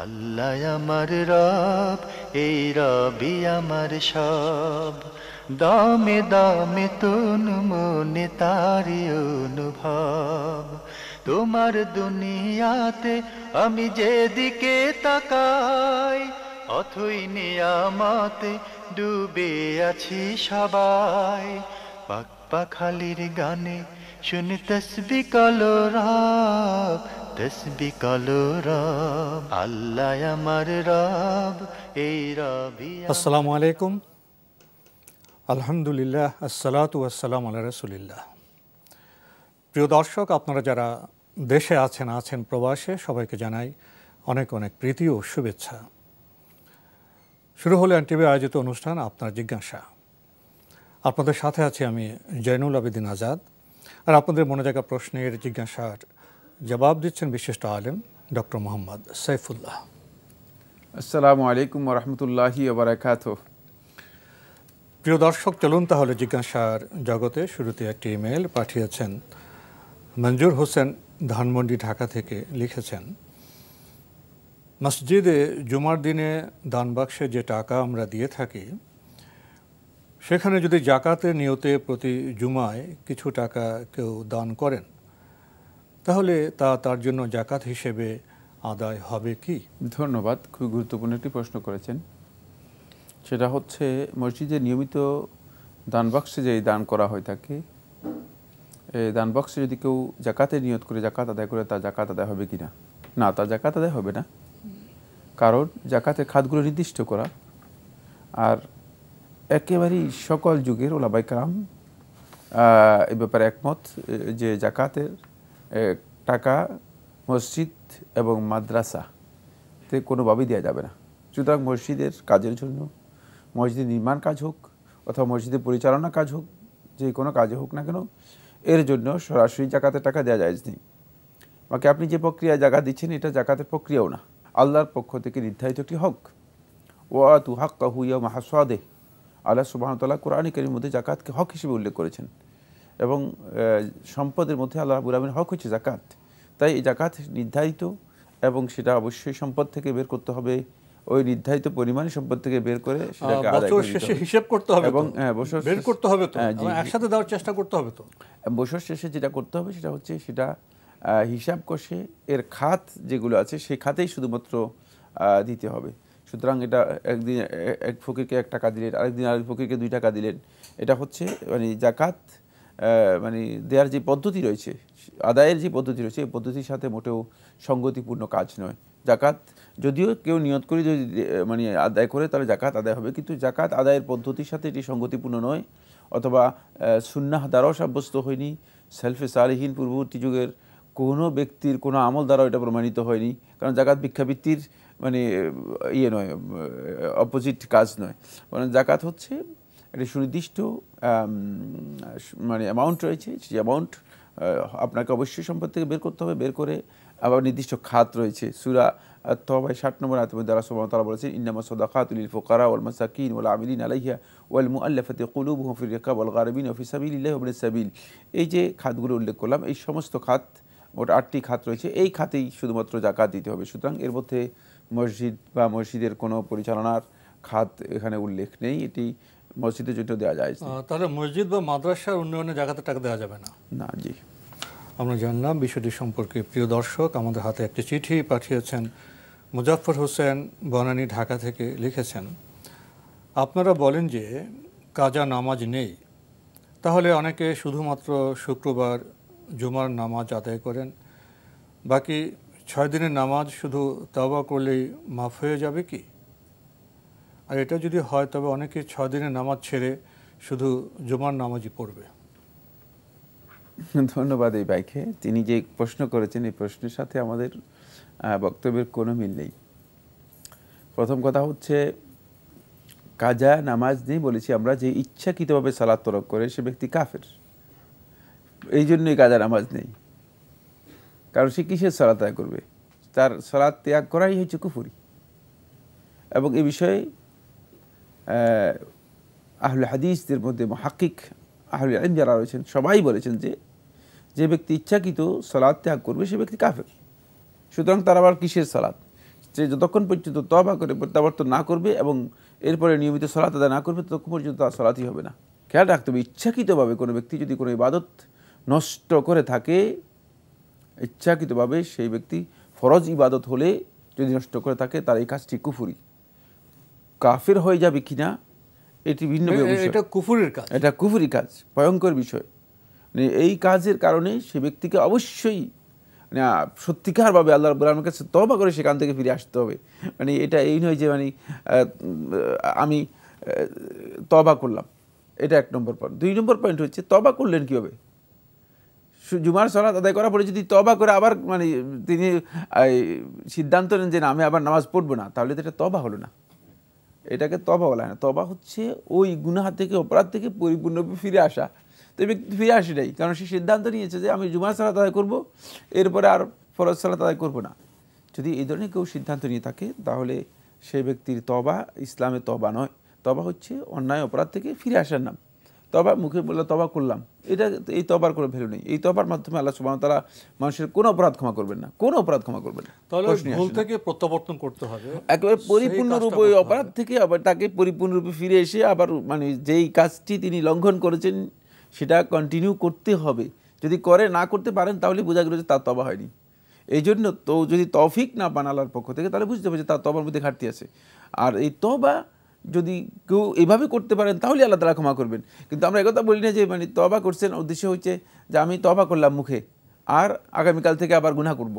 আল্লাহ আমার রব, এই রবি আমার সব। দামে দামে তন মনে তারি অনুভব। তোমার দুনিয়াতে আমি যেদিকে তাকাই, অথই নিয়ামতে ডুবে আছি সবাই। পাক পাখালির গানে শুনি তসবি কলো রব, তসবি কলো রব। আল্লাহ আমার রব, এই রবি। আসসালামু আলাইকুম, আলহামদুলিল্লাহ, আসসালাতু ওয়াসসালামু আলা রাসূলিল্লাহ। প্রিয় দর্শক, আপনারা যারা দেশে আছেন প্রবাসে, সবাইকে জানাই অনেক অনেক প্রীতি ও শুভেচ্ছা। শুরু হলো এনটিভি আয়োজিত অনুষ্ঠান আপনার জিজ্ঞাসা। আপনাদের সাথে আছি আমি জয়নুল আবেদিন আজাদ। আর আপনাদের মনে জাগা প্রশ্নের জিজ্ঞাসার জবাব দিচ্ছেন বিশিষ্ট আলেম ডক্টর মোহাম্মদ সাইফুল্লাহ। আসসালামু আলাইকুম ওয়া রাহমাতুল্লাহি ওয়া বারাকাতুহু। প্রিয় দর্শক, চলুন তাহলে জিজ্ঞাসার জগতে। শুরুতে একটি ইমেল পাঠিয়েছেন মঞ্জুর হোসেন, ধানমন্ডি, ঢাকা থেকে। লিখেছেন, মসজিদে জুমার দিনে দান বাক্সে যে টাকা আমরা দিয়ে থাকি, সেখানে যদি জাকাতের নিয়তে প্রতি জুমায় কিছু টাকা কেউ দান করেন, তাহলে তা তার জন্য জাকাত হিসেবে আদায় হবে কি? ধন্যবাদ, খুব গুরুত্বপূর্ণ একটি প্রশ্ন করেছেন। সেটা হচ্ছে, মসজিদে নিয়মিত দান বাক্সে যে দান করা হয়ে থাকে, এই দান বাক্সে যদি কেউ জাকাতের নিয়ত করে জাকাত আদায় করে, তার জাকাত আদায় হবে কি না? না, তার জাকাত আদায় হবে না। কারণ জাকাতের খাতগুলো নির্দিষ্ট করা। আর একেবারেই সকল যুগের ওলামায়ে কেরাম এ ব্যাপারে একমত যে জাকাতের টাকা মসজিদ এবং মাদ্রাসাতে কোনোভাবেই দেওয়া যাবে না। সুতরাং মসজিদের কাজের জন্য, মসজিদের নির্মাণ কাজ হোক অথবা মসজিদের পরিচালনা কাজ হোক, যে কোনো কাজে হোক না কেন, এর জন্য সরাসরি জাকাতের টাকা দেওয়া যায় না। বাকি আপনি যে প্রক্রিয়ায় জাকাত দিচ্ছেন, এটা জাকাতের প্রক্রিয়াও না, আল্লাহর পক্ষ থেকে নির্ধারিত একটি হক। ওয়াতু হাক্কাহু ইয়াওমা হাসাদিহি, আল্লাহ সুবহানাহু ওয়া তাআলা কোরআনে কারীমের মধ্যে জাকাতকে হক হিসেবে উল্লেখ করেছেন। এবং সম্পদের মধ্যে আল্লাহ রাব্বুল আলামিনের হক হচ্ছে জাকাত। তাই এই জাকাত নির্ধারিত, এবং সেটা অবশ্যই সম্পদ থেকে বের করতে হবে। ওই নির্ধারিত পরিমাণে সম্পদ থেকে বের করে সেটাকে আদায় বছর শেষে হিসাব করতে হবে এবং বছর বের করতে হবে, তো একসাথে দেওয়ার চেষ্টা করতে হবে। তো বছর শেষে যেটা করতে হবে সেটা হচ্ছে, সেটা হিসাব কষে এর খাত যেগুলো আছে সেই খাতেই শুধুমাত্র দিতে হবে। সুতরাং এটা একদিন এক ফকিরকে 1 টাকা দিলেন, আরেকদিন আরেক ফকিরকে 2 টাকা দিলেন, এটা হচ্ছে মানে জাকাত মানে দেওয়ার যে পদ্ধতি রয়েছে, আদায়ের যে পদ্ধতি রয়েছে, এই পদ্ধতির সাথে মোটেও সঙ্গতিপূর্ণ কাজ নয়। জাকাত যদিও কেউ নিয়ত করে যদি মানে আদায় করে, তাহলে জাকাত আদায় হবে, কিন্তু জাকাত আদায়ের পদ্ধতির সাথে এটি সঙ্গতিপূর্ণ নয়, অথবা সুন্নাহ দ্বারাও সাব্যস্ত হয়নি, সেলফে সালিহিন পূর্ববর্তী যুগের কোনো ব্যক্তির কোনো আমল দ্বারাও এটা প্রমাণিত হয়নি। কারণ জাকাত ভিক্ষাবৃত্তির মানে নয়, অপোজিট কাজ নয়। কারণ জাকাত হচ্ছে একটা সুনির্দিষ্ট মানে অ্যামাউন্ট রয়েছে, সেই অ্যামাউন্ট আপনাকে অবশ্যই সম্পদ থেকে বের করতে হবে। বের করে আবার নির্দিষ্ট খাত রয়েছে। সূরা আত-তাওবা 60 নম্বর আয়াতে আল্লাহ সুবহানাহু ওয়া তাআলা বলেছেন, ইন্নামাস সাদাকাতু লিল ফুকারা ওয়াল মাসাকিন ওয়াল আমিলিন আলাইহা ওয়াল মুআল্লাফাতি কুলুবুহুম ফির রিকাব ওয়াল গারিমিন ওয়া ফি সাবিলিল্লাহি ওয়া ইবনিস সাবিল। এই যে খাতগুলো উল্লেখ করলাম, এই সমস্ত খাত, মোট 8টি খাত রয়েছে, এই খাতেই শুধুমাত্র জাকাত দিতে হবে। সুতরাং এর মধ্যে মসজিদ বা মসজিদের কোনো পরিচালনার খাত এখানে উল্লেখ নেই। এটি মসজিদের জন্য দেওয়া যায়। তাহলে মসজিদ বা মাদ্রাসার উন্নয়নে জাকাতের টাকা দেওয়া যাবে না? না, জি। আমরা জানলাম বিষয়টি সম্পর্কে। প্রিয় দর্শক, আমাদের হাতে একটি চিঠি পাঠিয়েছেন মুজাফফর হোসেন, বনানী, ঢাকা থেকে। লিখেছেন, আপনারা বলেন যে কাজা নামাজ নেই, তাহলে অনেকে শুধুমাত্র শুক্রবার জুমার নামাজ আদায় করেন, বাকি 6 দিনের নামাজ শুধু তাওবা করলেই মাফ হয়ে যাবে কি? আর এটা যদি হয়, তবে অনেকে 6 দিনের নামাজ ছেড়ে শুধু জুমার নামাজই পড়বে। ধন্যবাদ এই ভাইকে। তিনি যে প্রশ্ন করেছেন, এই প্রশ্নের সাথে আমাদের বক্তব্যের কোনো মিল নেই। প্রথম কথা হচ্ছে, কাজা নামাজ নেই বলেছি আমরা, যে ইচ্ছাকৃতভাবে সালাত তরক করে সে ব্যক্তি কাফের, এই জন্যই কাজা নামাজ নেই। কারণ সে কিসের সালাত আদায় করবে? তার সালাত ত্যাগ করাই হচ্ছে কুফরি। এবং এই বিষয়ে আহলে হাদিসদের মধ্যে মুহাক্কিক আহলে ইলম যারা রয়েছেন, সবাই বলেছেন যে যে ব্যক্তি ইচ্ছাকৃত সালাত ত্যাগ করবে সে ব্যক্তি কাফের। সুতরাং তার আবার কিসের সালাত? সে যতক্ষণ পর্যন্ত তওবা করে প্রত্যাবর্তন না করবে এবং এরপরে নিয়মিত সালাত আদায় না করবে ততক্ষণ পর্যন্ত তার সালাতই হবে না। খেয়াল রাখতে হবে, ইচ্ছাকৃতভাবে কোনো ব্যক্তি যদি কোনো ইবাদত নষ্ট করে থাকে, ইচ্ছাকৃতভাবে সেই ব্যক্তি ফরজ ইবাদত হলে যদি নষ্ট করে থাকে, তার এই কাজটি কুফরি। কাফের হয়ে যাবে কিনা এটি ভিন্ন বিষয়। এটা কুফরের কাজ, এটা কুফরি কাজ, ভয়ঙ্কর বিষয়। মানে এই কাজের কারণে সে ব্যক্তিকে অবশ্যই মানে সত্যিকারভাবে আল্লাহ রাব্বুল আলামিনের কাছে তওবা করে সেখান থেকে ফিরে আসতে হবে। মানে এটা এই নয় যে মানে আমি তওবা করলাম, এটা 1 নম্বর পয়েন্ট। 2 নম্বর পয়েন্ট হচ্ছে তওবা করলেন কীভাবে? জুমার সালাত আদায় করার পরে যদি তওবা করে আবার মানে তিনি সিদ্ধান্ত নেন যে না আমি আবার নামাজ পড়বো না, তাহলে তো এটা তওবা হলো না। এটাকে তওবা বলা হয় না। তওবা হচ্ছে ওই গুনাহ থেকে, অপরাধ থেকে পরিপূর্ণরূপে ফিরে আসা। তো এই ব্যক্তি ফিরে আসে নাই, কারণ সে সিদ্ধান্ত নিয়েছে যে আমি জুমার সালাত আদায় করবো, এরপরে আর ফরজ সালাত আদায় করবো না। যদি এই ধরনের কেউ সিদ্ধান্ত নিয়ে থাকে, তাহলে সেই ব্যক্তির তওবা ইসলামে তওবা নয়। তওবা হচ্ছে অন্যায় অপরাধ থেকে ফিরে আসার নাম। তওবা মুখে বললে তওবা করলাম, এটা এই তওবার কোনো ভ্যালু নেই। এই তওবার মাধ্যমে আল্লাহ সুবহানাহু ওয়া তাআলা মানুষের কোনো অপরাধ ক্ষমা করবেন না, কোনো অপরাধ ক্ষমা করবেন না। তাহলে ভুল থেকে প্রত্যাবর্তন করতে হবে একেবারে পরিপূর্ণরূপে ওই অপরাধ থেকে আবার তাকে পরিপূর্ণরূপে ফিরে এসে আবার মানে যেই কাজটি তিনি লঙ্ঘন করেছেন সেটা কন্টিনিউ করতে হবে। যদি করে না করতে পারেন তাহলে বোঝা গেল যে তার তওবা হয়নি। এই জন্য তো যদি তৌফিক না পান আল্লাহর পক্ষ থেকে, তাহলে বুঝতে হবে যে তার তওবার মধ্যে ঘাটতি আছে। আর এই তওবা যদি কেউ এভাবে করতে পারেন তাহলে আল্লাহ তাআলা ক্ষমা করবেন। কিন্তু আমরা একথা বলি না যে মানে তওবা করছেন, উদ্দেশ্য হচ্ছে যে আমি তওবা করলাম মুখে, আর আগামীকাল থেকে আবার গুনাহ করব।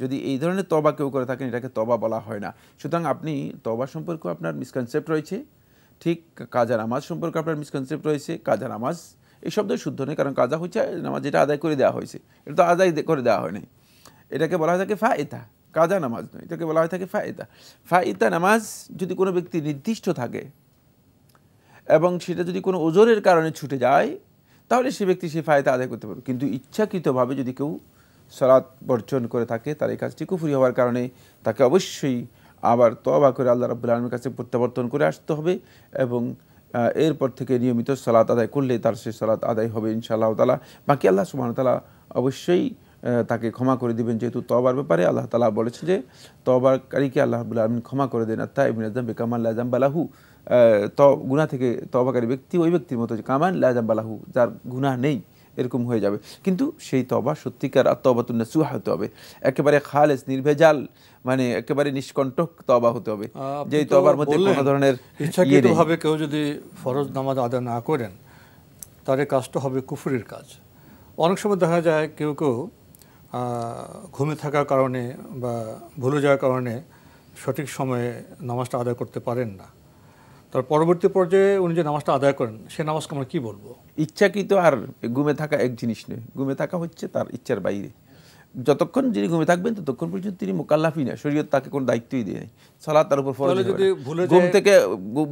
যদি এই ধরনের তওবা কেউ করে থাকেন, এটাকে তওবা বলা হয় না। সুতরাং আপনি তওবা সম্পর্কে আপনার মিসকনসেপ্ট রয়েছে, ঠিক কাজা নামাজ সম্পর্কে আপনার মিসকনসেপ্ট রয়েছে। কাজা নামাজ এই শব্দই শুদ্ধ নেই, কারণ কাজা হচ্ছে নামাজ যেটা আদায় করে দেওয়া হয়েছে, এটা তো আদায় করে দেওয়া হয় নাই। এটাকে বলা হয় থাকে ফায়েতা, কাজা নামাজ নয়, এটাকে বলা হয় থাকে ফায়েতা। ফায়েতা নামাজ যদি কোনো ব্যক্তি নির্দিষ্ট থাকে এবং সেটা যদি কোনো ওজরের কারণে ছুটে যায়, তাহলে সে ব্যক্তি সেই ফায়েতা আদায় করতে পারবে। কিন্তু ইচ্ছাকৃতভাবে যদি কেউ সালাত বর্জন করে থাকে, তার এই কাজটি কুফরি হওয়ার কারণে তাকে অবশ্যই আবার তওবা করে আল্লাহ রাব্বুল আলামিনের কাছে প্রত্যাবর্তন করে আসতে হবে এবং এরপর থেকে নিয়মিত সালাত আদায় করলে তার সেই সালাত আদায় হবে ইনশাআল্লাহ তাআলা। বাকি আল্লাহ সুবহানাহু ওয়া তাআলা অবশ্যই তাকে ক্ষমা করে দিবেন, যেহেতু তওবার ব্যাপারে আল্লাহ তাআলা বলেছেন যে তওবাকারীকে আল্লাহ রাব্বুল আলামিন ক্ষমা করে দেন। আত-তাইবু মিনাজ যামবি কামান লা যামবা লাহু, গুনাহ থেকে তওবাকারী ব্যক্তি ওই ব্যক্তির মতো যে কামান লা যামবা লাহু, যার গুনাহ নেই, এরকম হয়ে যাবে। কিন্তু সেই তওবা সত্যিকার আত-তাওবাতুন নাসুহা হতে হবে, একেবারে খালেস নির্ভেজাল, মানে একেবারে নিষ্কণ্টক তওবা হতে হবে, যেই তওবার মধ্যে কোনো ধরনের ইচ্ছাকৃতভাবে কেউ যদি ফরজ নামাজ আদায় না করেন, তার এই কাজটা হবে কুফরির কাজ। অনেক সময় দেখা যায় কেউ কেউ ঘুমে থাকার কারণে বা ভুলে যাওয়ার কারণে সঠিক সময়ে নামাজটা আদায় করতে পারেন না। তার পরবর্তী পর্যায়ে উনি যে নামাজটা আদায় করেন, সে নামাজকে আমরা কী বলবো? ইচ্ছাকৃত আর ঘুমে থাকা এক জিনিস নয়। ঘুমে থাকা হচ্ছে তার ইচ্ছার বাইরে। যতক্ষণ যিনি ঘুমে থাকবেন ততক্ষণ পর্যন্ত তিনি মুকাল্লাফই না, শরীয়ত তাকে কোনো দায়িত্বই দেয় নাই। সালাত তার উপর ফরজ। ঘুম থেকে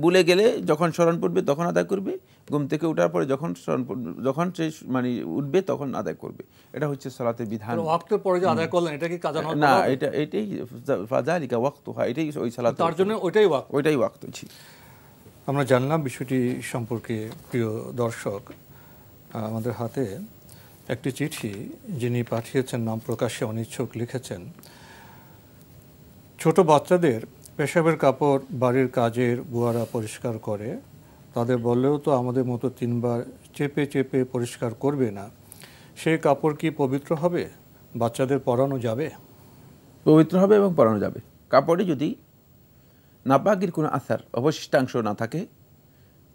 ভুলে গেলে যখন স্মরণ পড়বে তখন আদায় করবে, ঘুম থেকে ওঠার পরে যখন সে মানে উঠবে তখন আদায় করবে। এটা হচ্ছে সালাতের বিধান। ওয়াক্তের পরে যে আদায় করলেন, এটা কি কাজা না? এটাই ফাযালিকা ওয়াক্তুহা, এটাই ওই সালাত, তার জন্য ওইটাই ওয়াক্ত। আমরা জানলাম বিষয়টি সম্পর্কে। প্রিয় দর্শক, আমাদের হাতে একটি চিঠি যিনি পাঠিয়েছেন নাম প্রকাশে অনিচ্ছুক লিখেছেন, ছোট বাচ্চাদের পেশাবের কাপড় বাড়ির কাজের বুয়ারা পরিষ্কার করে, তাদের বললেও তো আমাদের মতো 3 বার চেপে চেপে পরিষ্কার করবে না, সেই কাপড় কি পবিত্র হবে? বাচ্চাদের পরানো যাবে? পবিত্র হবে এবং পরানো যাবে। কাপড়ে যদি নাপাকির কোনো আসার অবশিষ্টাংশ না থাকে,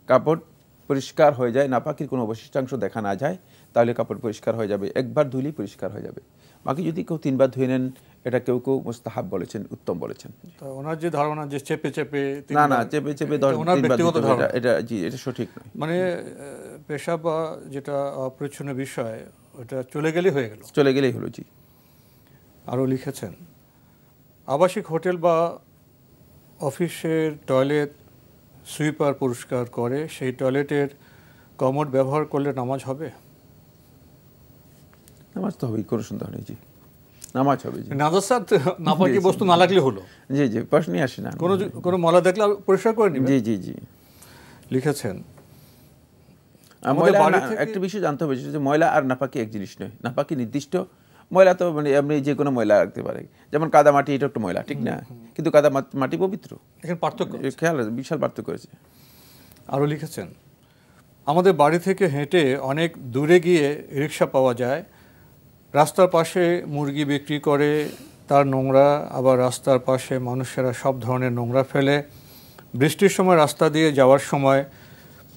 কাপড় পরিষ্কার হয়ে যায়, নাপাকির কোনো অবশিষ্টাংশ দেখা না যায়, তাহলে কাপড় পরিষ্কার হয়ে যাবে। একবার ধুলেই পরিষ্কার হয়ে যাবে। বাকি যদি কেউ 3 বার ধুয়ে নেন, এটা কেউ কেউ মুস্তাহাব বলেছেন, উত্তম বলেছেন। তো ওনার যে ধারণা যে চেপে চেপে, না চেপে চেপে 3 বার, এটা সঠিক নয়। মানে পেশাব বা যেটা অপরিচ্ছন্ন বিষয়, ওটা চলে গেলেই হয়ে গেল, চলে গেলেই হলো। জি। আরও লিখেছেন, আবাসিক হোটেল বা অফিসের টয়লেট সুইপার পরিষ্কার করে, সেই টয়লেটের কমোড ব্যবহার করলে নামাজ হবে? নামাজ তো হবেই, কোনো সন্দেহ নেই। জি, নামাজ হবে। নাপাকি বস্তু না লাগলে হলো? জি, প্রশ্নই আসে না। কোনো ময়লা দেখলে পরিষ্কার করে নিবে। জি। লিখেছেন, একটা বিষয় জানতে হবে যে ময়লা আর নাপাকি এক জিনিস নয়। নাপাকি নির্দিষ্ট ময়লা তো মানে এমনি যে কোনো ময়লা রাখতে পারে, যেমন কাদা মাটি, এটা একটু ময়লা, ঠিক না? কিন্তু কাদা মাটি পবিত্র, এখানে পার্থক্য খেয়াল বিশাল পার্থক্য করেছে। আরও লিখেছেন, আমাদের বাড়ি থেকে হেঁটে অনেক দূরে গিয়ে রিক্সা পাওয়া যায়, রাস্তার পাশে মুরগি বিক্রি করে তার নোংরা, আবার রাস্তার পাশে মানুষেরা সব ধরনের নোংরা ফেলে। বৃষ্টির সময় রাস্তা দিয়ে যাওয়ার সময়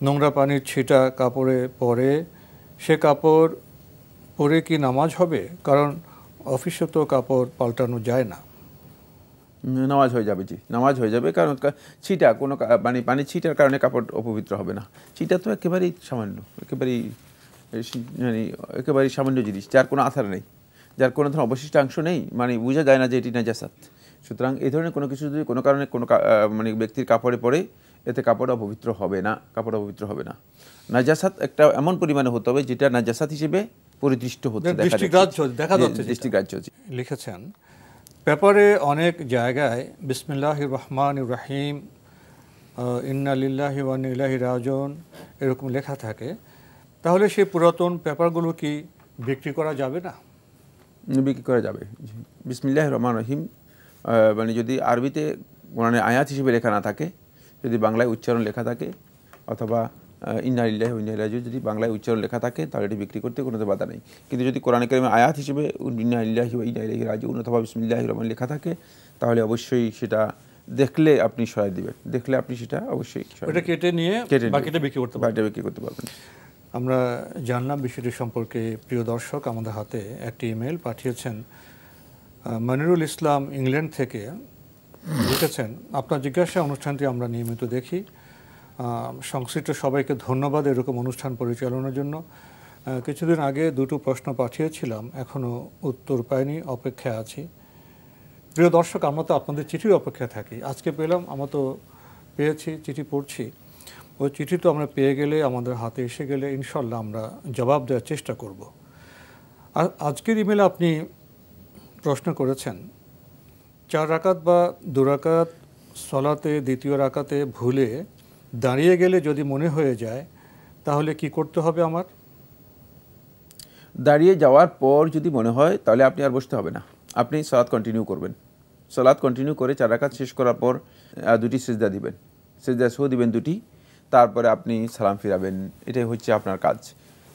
নোংরা পানির ছিটা কাপড়ে পড়ে, সে কাপড় পরে কি নামাজ হবে? কারণ অফিসে তো কাপড় পাল্টানো যায় না। নামাজ হয়ে যাবে, জি নামাজ হয়ে যাবে, কারণ ছিটা কোনো মানে পানি ছিটার কারণে কাপড় অপবিত্র হবে না। ছিটা তো একেবারেই সামান্য, একেবারেই সামান্য জিনিস, যার কোনো আধার নেই, যার কোনো ধরনের অবশিষ্টাংশ নেই, মানে বোঝা যায় না যে এটি নাজাসাত। সুতরাং এই ধরনের কোনো কিছু যদি কোনো কারণে কোনো মানে ব্যক্তির কাপড়ে পড়ে, এতে কাপড় অপবিত্র হবে না, কাপড় অপবিত্র হবে না। নাজাসাত একটা এমন পরিমাণে হতে হবে যেটা নাজাসাত হিসেবে পরিদৃষ্ট হচ্ছে, দেখা যাচ্ছে, দৃষ্টিগ্রাহ্য। লিখেছেন, পেপারে অনেক জায়গায় বিসমিল্লাহির রহমানির রহিম, ইন্না লিল্লাহি ওয়া ইন্না ইলাইহি রাজিউন এরকম লেখা থাকে, তাহলে সেই পুরাতন পেপারগুলো কি বিক্রি করা যাবে না? বিক্রি করা যাবে। বিসমিল্লাহির রহমানির রহিম মানে যদি আরবিতে কোরআনের আয়াত হিসেবে লেখা না থাকে, যদি বাংলায় উচ্চারণ লেখা থাকে, অথবা ইন্না লিল্লাহি ওয়া ইন্না ইলাইহি রাজিউন যদি বাংলায় উচ্চারণ লেখা থাকে, তাহলে এটি বিক্রি করতে কোনো বাধা নেই। কিন্তু যদি কোরআনে কারিমে আয়াত হিসেবে ইন্না লিল্লাহি ওয়া ইন্না ইলাইহি রাজিউন অথবা বিসমিল্লাহির রহমান লেখা থাকে, তাহলে অবশ্যই সেটা দেখলে আপনি সরাই দিবেন, দেখলে আপনি সেটা অবশ্যই ওটা কেটে নিয়ে বাকিটা বিক্রি করতে পারবেন। আমরা জানলাম বিষয়টি সম্পর্কে। প্রিয় দর্শক, আমাদের হাতে একটি ইমেল পাঠিয়েছেন মনিরুল ইসলাম ইংল্যান্ড থেকে, লিখেছেন, আপনার জিজ্ঞাসা অনুষ্ঠানটি আমরা নিয়মিত দেখি, সংশ্লিষ্ট সবাইকে ধন্যবাদ এরকম অনুষ্ঠান পরিচালনার জন্য। কিছুদিন আগে দুটো প্রশ্ন পাঠিয়েছিলাম, এখনও উত্তর পাইনি, অপেক্ষায় আছি। প্রিয় দর্শক, আমরা তো আপনাদের চিঠির অপেক্ষায় থাকি, আজকে পেলাম, আমরা তো পেয়েছি, চিঠি পড়ছি, ওই চিঠি তো আমরা পেয়ে গেলে, আমাদের হাতে এসে গেলে ইনশাল্লাহ আমরা জবাব দেওয়ার চেষ্টা করব। আর আজকের ইমেলে আপনি প্রশ্ন করেছেন, 4 রাকাত বা 2 রাকাত সলাতে দ্বিতীয় রাকাতে ভুলে দাঁড়িয়ে গেলে যদি মনে হয়ে যায়, তাহলে কি করতে হবে আমার? দাঁড়িয়ে যাওয়ার পর যদি মনে হয়, তাহলে আপনি আর বসতে হবে না, আপনি সালাত কন্টিনিউ করবেন। সালাত কন্টিনিউ করে 4 রাকাত শেষ করার পর 2টি সিজদা দিবেন, সিজদা সহ দিবেন 2টি, তারপরে আপনি সালাম ফিরাবেন। এটাই হচ্ছে আপনার কাজ।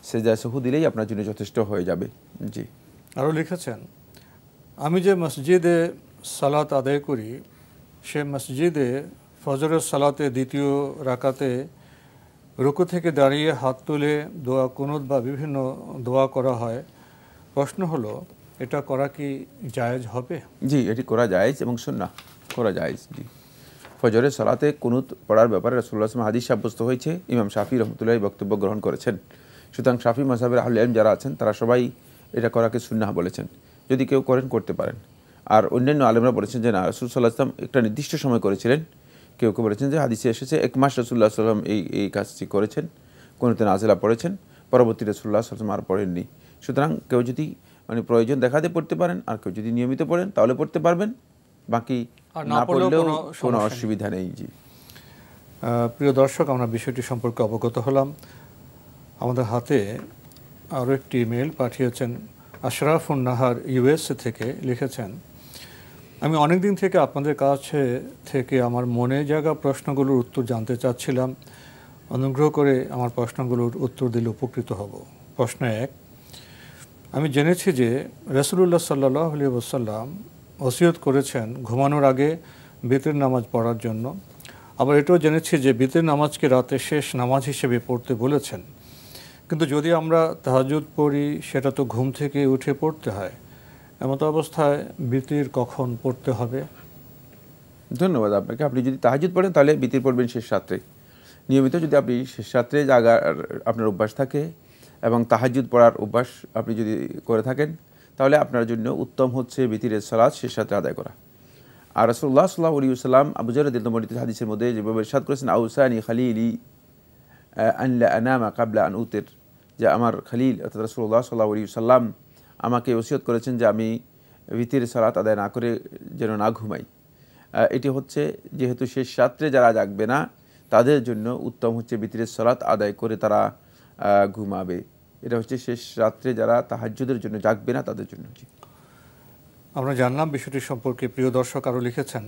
সিজদা সহ দিলেই আপনার জন্য যথেষ্ট হয়ে যাবে। জি। আরও লিখেছেন, আমি যে মসজিদে সালাত আদায় করি, সে মসজিদে ফজরের সালাতে দ্বিতীয় রাকাতে রুকু থেকে দাঁড়িয়ে হাত তুলে দোয়া কুনুত বা বিভিন্ন দোয়া করা হয়। প্রশ্ন হলো, এটা করা কি জায়েজ হবে? জি, এটি করা জায়েজ এবং সুন্নাহ, করা জায়েজ। জি, ফজরের সালাতে কুনুত পড়ার ব্যাপারে রাসূলুল্লাহ সাল্লাল্লাহু আলাইহি ওয়াসাল্লাম হাদিস সাব্যস্ত হয়েছে, ইমাম শাফি রহমতুল্লাহ বক্তব্য গ্রহণ করেছেন। সুতরাং শাফি মাযহাবের আহলে ইলম যারা আছেন, তারা সবাই এটা করাকে সুন্নাহ বলেছেন। যদি কেউ করেন, করতে পারেন। আর অন্যান্য আলেমরা বলেছেন যে না, রাসূল সাল্লাল্লাহু আলাইহি ওয়াসাল্লাম একটা নির্দিষ্ট সময় করেছিলেন। কেউ কেউ বলেছেন যে হাদিসে এসেছে 1 মাস রাসূলুল্লাহ সাল্লাল্লাহু আলাইহি ওয়াসাল্লাম এই কাজটি করেছেন, কুনুতে নাজিলা পড়েছেন, পরবর্তী রাসূলুল্লাহ সাল্লাল্লাহু আলাইহি ওয়াসাল্লাম আর পড়েননি। সুতরাং কেউ যদি মানে প্রয়োজন দেখাতে পড়তে পারেন, আর কেউ যদি নিয়মিত পড়েন তাহলে পড়তে পারবেন, বাকি না পড়লেও কোনো অসুবিধা নেই। জি। প্রিয় দর্শক, আমরা বিষয়টি সম্পর্কে অবগত হলাম। আমাদের হাতে আরও একটি ইমেল পাঠিয়েছেন আশরাফুন নাহার ইউএসএ থেকে, লিখেছেন, আমি অনেক দিন থেকে আপনাদের কাছে থেকে আমার মনে জাগা প্রশ্নগুলোর উত্তর জানতে চাচ্ছিলাম, অনুগ্রহ করে আমার প্রশ্নগুলোর উত্তর দিলে উপকৃত হব। প্রশ্ন 1, আমি জেনেছি যে রাসূলুল্লাহ সাল্লাল্লাহু আলাইহি ওয়াসাল্লাম ওসিয়ত করেছেন ঘুমানোর আগে বিতর নামাজ পড়ার জন্য। আবার এটাও জেনেছি যে বিতর নামাজকে রাতে শেষ নামাজ হিসেবে পড়তে বলেছেন। কিন্তু যদি আমরা তাহাজ্জুদ পড়ি, সেটা তো ঘুম থেকে উঠে পড়তে হয়। এমত অবস্থায় বিতির কখন পড়তে হবে? ধন্যবাদ আপনাকে। আপনি যদি তাহাজ্জুদ পড়েন, তাহলে বিতির পড়বেন শেষ রাত্রে। নিয়মিত যদি আপনি শেষ রাত্রে জাগার আপনার অভ্যাস থাকে এবং তাহাজ্জুদ পড়ার অভ্যাস আপনি যদি করে থাকেন, তাহলে আপনার জন্য উত্তম হচ্ছে বিতিরের সালাত শেষ রাত্রে আদায় করা। আর রাসূলুল্লাহ সাল্লাল্লাহু আলাইহি ওয়াসাল্লাম আবু যর রাদিয়াল্লাহু আনহু হাদিসের মধ্যে যেভাবে ইরশাদ করেছেন, আউসানি খালিলি আন লা আনামা ক্বাবলা আন উতির, যে আমার খলিল অর্থাৎ রাসূলুল্লাহ সাল্লাল্লাহু আলাইহি ওয়াসাল্লাম আমাকে ওসিয়ত করেছেন যে আমি বিতিরের সালাত আদায় না করে যেন না ঘুমাই। এটি হচ্ছে যেহেতু শেষ রাত্রে যারা জাগবে না, তাদের জন্য উত্তম হচ্ছে বিতিরের সালাত আদায় করে তারা ঘুমাবে। এটা হচ্ছে শেষ রাত্রে যারা তাহাজ্জুদের জন্য জাগবে না তাদের জন্য। আমরা জানলাম বিষয়টি সম্পর্কে। প্রিয় দর্শক আরও লিখেছেন,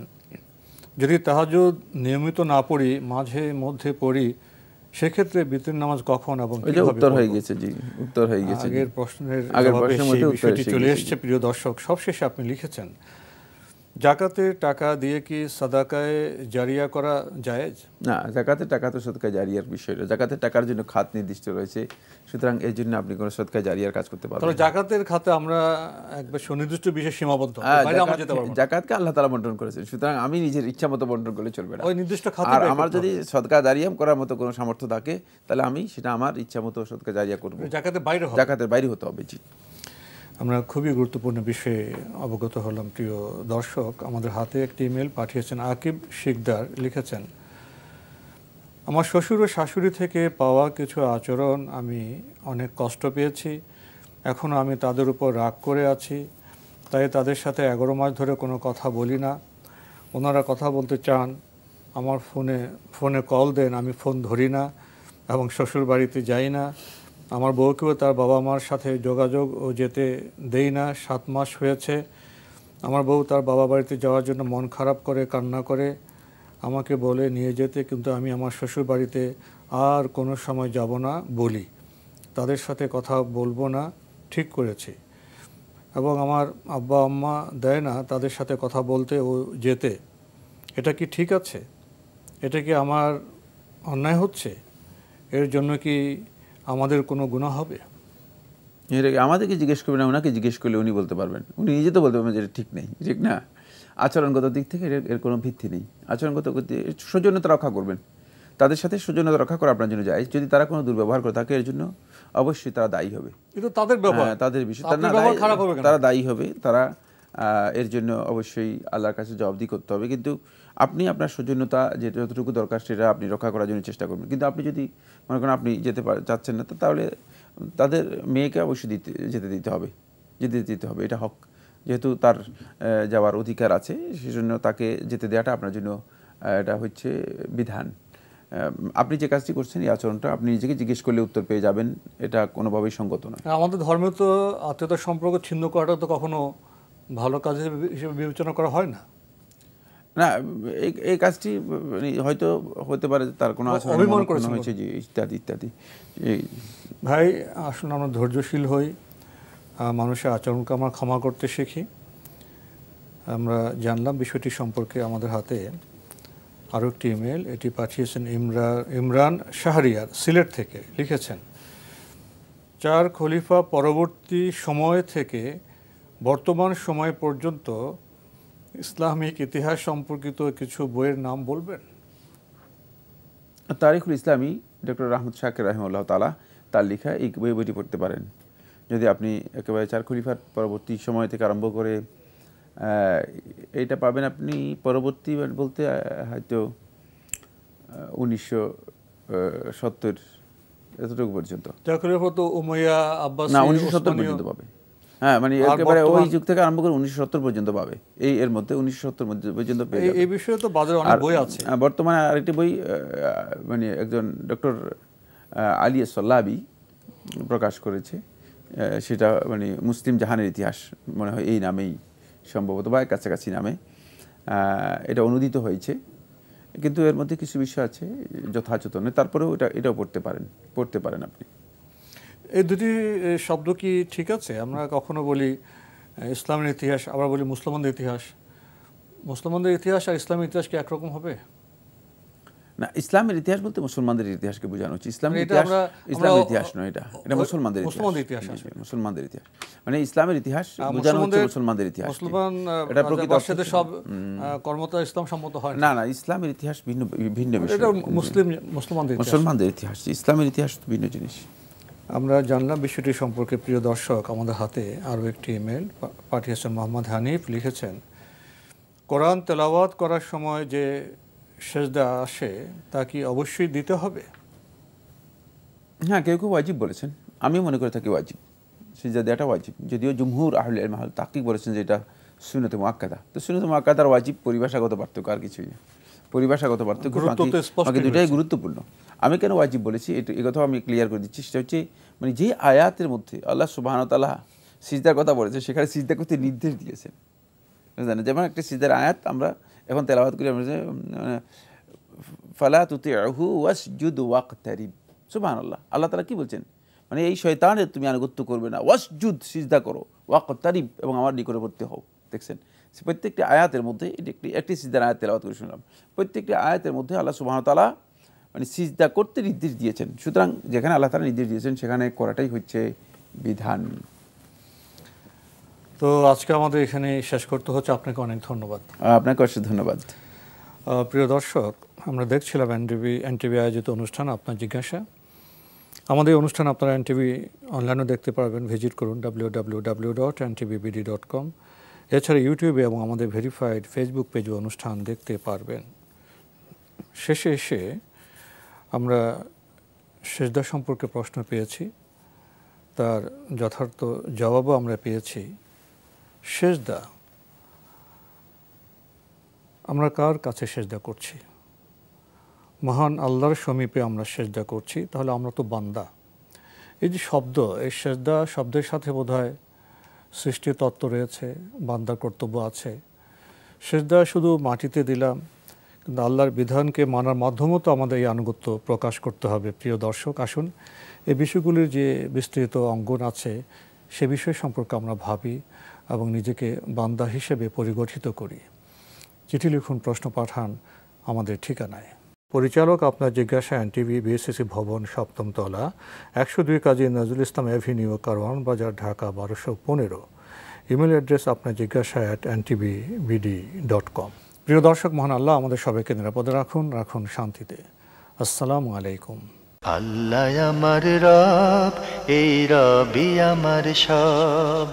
যদি তাহাজ্জুদ নিয়মিত না পড়ি, মাঝে মধ্যে পড়ি, সেক্ষেত্রে বিতর নামাজ কখন এবং কিভাবে? উত্তর হয়ে গেছে, জি উত্তর হয়ে গেছে। আগের প্রশ্নের মধ্যে বিষয়টি চলে এসেছে। প্রিয় দর্শক, সবশেষে আপনি লিখেছেন, জাকাতের টাকা দিয়ে কি সাদাকায়ে জারিয়া করা জায়েজ? না, জাকাতের টাকা তো সদকা জারিয়ার বিষয় না। জাকাতের টাকার জন্য খাত নির্দিষ্ট রয়েছে, সুতরাং এর জন্য আপনি কোনো সদকা জারিয়ার কাজ করতে পারবেন না। জাকাতের খাতে আমরা একবার সুনির্দিষ্ট বিষয়ে সীমাবদ্ধ, জাকাতকে আল্লাহ তাআলা বন্টন করেছেন, সুতরাং আমি নিজের ইচ্ছা মতো বন্টন করলে চলবে না। ওই নির্দিষ্ট খাতে আর আমার যদি সদকা জারিয়া করার মতো কোনো সামর্থ্য থাকে, তাহলে আমি সেটা আমার ইচ্ছা মতো সদকা জারিয়া করব। জাকাতের বাইরে হতে হবে। জি, আমরা খুবই গুরুত্বপূর্ণ বিষয়ে অবগত হলাম। প্রিয় দর্শক, আমাদের হাতে একটি ইমেল পাঠিয়েছেন আকিব শিকদার। লিখেছেন, আমার শ্বশুর ও শাশুড়ি থেকে পাওয়া কিছু আচরণ আমি অনেক কষ্ট পেয়েছি। এখনও আমি তাদের উপর রাগ করে আছি, তাই তাদের সাথে 11 মাস ধরে কোনো কথা বলি না। ওনারা কথা বলতে চান, আমার ফোনে কল দেন, আমি ফোন ধরি না এবং শ্বশুর বাড়িতে যাই না। আমার বউকেও তার বাবা মার সাথে যোগাযোগ ও যেতে দেই না। 7 মাস হয়েছে। আমার বউ তার বাবা বাড়িতে যাওয়ার জন্য মন খারাপ করে, কান্না করে, আমাকে বলে নিয়ে যেতে, কিন্তু আমি আমার শ্বশুর বাড়িতে আর কোনো সময় যাব না বলি। তাদের সাথে কথা বলবো না ঠিক করেছি, এবং আমার আব্বা আম্মা দেয় না তাদের সাথে কথা বলতে ও যেতে। এটা কি ঠিক আছে? এটা কি আমার অন্যায় হচ্ছে? এর জন্য কি আমাদের কোনো গুনাহ হবে? আমাদেরকে জিজ্ঞেস করবেন না, ওনাকে জিজ্ঞেস করলে উনি বলতে পারবেন। উনি নিজে তো বলতে পারবেন যে এটা ঠিক নেই, ঠিক না। আচরণগত দিক থেকে এর কোনো ভিত্তি নেই। আচরণগত সৌজন্যতা রক্ষা করবেন, তাদের সাথে সৌজন্যতা রক্ষা করা আপনার জন্য যায়। যদি তারা কোনো দুর্ব্যবহার করে থাকে, এর জন্য অবশ্যই তারা দায়ী হবে। কিন্তু তাদের ব্যবহার, তাদের বিষয় তারা দায়ী হবে। তারা এর জন্য অবশ্যই আল্লাহর কাছে জবাবদিহি করতে হবে। কিন্তু আপনি আপনার সৌজন্যতা যতটুকু দরকার সেটা আপনি রক্ষা করার জন্য চেষ্টা করবেন। কিন্তু আপনি যদি মনে করেন আপনি যেতে চাচ্ছেন না, তাহলে তাদের মেয়েকে অবশ্যই যেতে দিতে হবে। এটা হক, যেহেতু তার যাওয়ার অধিকার আছে, সেজন্য তাকে যেতে দেওয়াটা আপনার জন্য এটা হচ্ছে বিধান। আপনি যে কাজটি করছেন, এই আচরণটা আপনি নিজেকে জিজ্ঞেস করলে উত্তর পেয়ে যাবেন। এটা কোনোভাবেই সঙ্গত নয়। আমাদের ধর্মে তো আত্মীয়তার সম্পর্ক ছিন্ন করাটা তো কখনো ভালো কাজ হিসেবে বিবেচনা করা হয় না। না, এই কাজটি হয়তো হতে পারে তার কোনো অভিমান হয়েছে, যে ইত্যাদি ইত্যাদি। ভাই, আসলে আমরা ধৈর্যশীল হই, মানুষের আচরণকে আমরা ক্ষমা করতে শিখি। আমরা জানলাম বিষয়টি সম্পর্কে। আমাদের হাতে আরও একটি ইমেল, এটি পাঠিয়েছেন ইমরান শাহরিয়ার, সিলেট থেকে। লিখেছেন, 4 খলিফা পরবর্তী সময় থেকে বর্তমান সময় পর্যন্ত ইসলামিক ইতিহাস সম্পর্কিত কিছু বইয়ের নাম বলবেন? তারিখুল ইসলামী, ডক্টর আহমদ শাকির রাহিমাহুল্লাহ তাআলা তার লেখা এই বইটি পড়তে পারেন। যদি আপনি একেবারে 4 খলিফার পরবর্তী সময় থেকে আরম্ভ করে এইটা পাবেন আপনি পরবর্তী বলতে হয়তো 1970 এতটুকু পর্যন্ত। 4 খলিফা তো উমাইয়া, আব্বাসী, না, 1970 পর্যন্ত পাবে। হ্যাঁ, মানে একেবারে ওই যুগ থেকে আরম্ভ করে 1970 পর্যন্ত পাবে। এর মধ্যে 1970 পর্যন্ত পেয়ে যাবে। এই বিষয়ে তো বাজারে অনেক বই আছে। বর্তমানে আরেকটি বই মানে একজন ডক্টর আলী সল্লাবি প্রকাশ করেছে, সেটা মানে মুসলিম জাহানের ইতিহাস মনে হয় এই নামেই সম্ভবত, বা কাছাকাছি নামে এটা অনুদিত হয়েছে। কিন্তু এর মধ্যে কিছু বিষয় আছে যথাযথ নয়, তারপরেও এটাও পড়তে পারেন আপনি। এই দুটি শব্দ কি ঠিক আছে? আমরা কখনো বলি ইসলামের ইতিহাস, আবার বলি মুসলমানদের ইতিহাস। মুসলমানদের ইতিহাস আর ইসলামের ইতিহাস কি একরকম হবে? না, ইসলামের ইতিহাস বলতে মুসলমানদের ইতিহাসকে বোঝানো হচ্ছে। ইসলামের ইতিহাস নয়, এটা মুসলমানদের ইতিহাস। মুসলমানদের ইতিহাস মানে ইসলামের ইতিহাস বোঝানো হচ্ছে মুসলমানদের ইতিহাস। এটা প্রকৃত অর্থে সব কর্মতা ইসলাম সম্মত হয় না। না, ইসলামের ইতিহাস ভিন্ন বিষয়। এটা মুসলমানদের ইতিহাস, ইসলামের ইতিহাস ভিন্ন জিনিস। আমরা জানলাম বিষয়টি সম্পর্কে। প্রিয় দর্শক, আমাদের হাতে আরও একটি ইমেল পাঠিয়েছেন মোহাম্মদ হানিফ। লিখেছেন, কোরআন তেলাওয়াত করার সময় যে সেজদা আসে তা কি অবশ্যই দিতে হবে? হ্যাঁ, কেউ কেউ ওয়াজিব বলেছেন, আমি মনে করে থাকি ওয়াজিব, সেজদা দেওয়াটা ওয়াজিব। যদিও জুমহুর আহলে ইলম তাহকিক বলেছেন যে এটা সুন্নত মুআক্কাদা। তো সুন্নত মুআক্কাদার ওয়াজিব পরিভাষাগত পার্থক্য, আর কিছুই না। পরিভাষাগত পার্থক্য, বাকি দুটাই গুরুত্বপূর্ণ। আমি কেন ওয়াজিব বলেছি এই কথাও আমি ক্লিয়ার করে দিচ্ছি। সেটা হচ্ছে মানে যে আয়াতের মধ্যে আল্লাহ সুবহানাহু ওয়া তাআলা সিজদার কথা বলেছে সেখানে সিজদা করতে নির্দেশ দিয়েছেন। জানেন, যেমন একটা সিজদার আয়াত আমরা এখন তেলাওয়াত করি, আমরা ফালা তুতিউহু ওয়াসজুদ ওয়াকতারিব। সুবহানাল্লাহ, আল্লাহ তাআলা কি বলছেন? মানে এই শয়তানের তুমি আনুগত্য করবে না, ওয়াসজুদ সিজদা করো, ওয়াকতারিব এবং আমার নিকটবর্তী হও। দেখছেন, প্রত্যেকটি আয়াতের মধ্যে এটি একটি সিজদার আয়াত তেলাওয়াত করে শুনলাম, প্রত্যেকটি আয়াতের মধ্যে আল্লাহ সুবহানাহু ওয়া তাআলা মানে সিজদা করতে নির্দেশ দিয়েছেন। সুতরাং যেখানে আল্লাহ তাআলা নির্দেশ দিয়েছেন সেখানে করাটাই হচ্ছে বিধান। তো আজকে আমাদের এখানে শেষ করতে হচ্ছে। আপনাকে অনেক ধন্যবাদ। আপনাকে অশেষ ধন্যবাদ। প্রিয় দর্শক, আমরা দেখছিলাম এনটিভি আয়োজিত অনুষ্ঠান আপনার জিজ্ঞাসা। আমাদের এই অনুষ্ঠান আপনারা এনটিভি অনলাইনেও দেখতে পারবেন, ভিজিট করুন www.ntvbd.com। এছাড়া ইউটিউবে এবং আমাদের ভেরিফাইড ফেসবুক পেজে অনুষ্ঠান দেখতে পারবেন। শেষে এসে আমরা সেজদা সম্পর্কে প্রশ্ন পেয়েছি, তার যথার্থ জবাবও আমরা পেয়েছি। সেজদা, আমরা কার কাছে সেজদা করছি? মহান আল্লাহর সমীপে আমরা সেজদা করছি, তাহলে আমরা তো বান্দা। এই যে শব্দ, এই সেজদা শব্দের সাথে বোধহয় সৃষ্টি তত্ত্ব রয়েছে, বান্দার কর্তব্য আছে। সেজদা শুধু মাটিতে দিলাম, কিন্তু আল্লাহর বিধানকে মানার মাধ্যমেও তো আমাদের এই আনুগত্য প্রকাশ করতে হবে। প্রিয় দর্শক, আসুন এই বিষয়গুলির যে বিস্তৃত অঙ্গন আছে সে বিষয় সম্পর্কে আমরা ভাবি এবং নিজেকে বান্দা হিসেবে পরিগঠিত করি। চিঠি লিখুন, প্রশ্ন পাঠান আমাদের ঠিকানায়। পরিচালক আপনার জিজ্ঞাসা, এনটিভি, বিএসসিসি ভবন, 7ম তলা, 102 কাজী নজরুল ইসলাম অ্যাভিনিউ, কারওয়ান বাজার, ঢাকা 1215। ইমেল অ্যাড্রেস আপনার জিজ্ঞাসা @ntvbd.com। প্রিয় দর্শক, মহান আল্লাহ আমাদের সবাইকে নিরাপদে রাখুন, রাখুন শান্তিতে। আসসালামু আলাইকুম। আল্লাহ আমার রব, এই রবি আমার সব,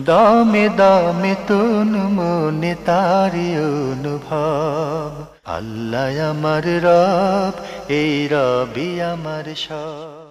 দামে দামে তুন মনে তারি অনুভব। আল্লাহ আমার রব, এই রবি আমার সব।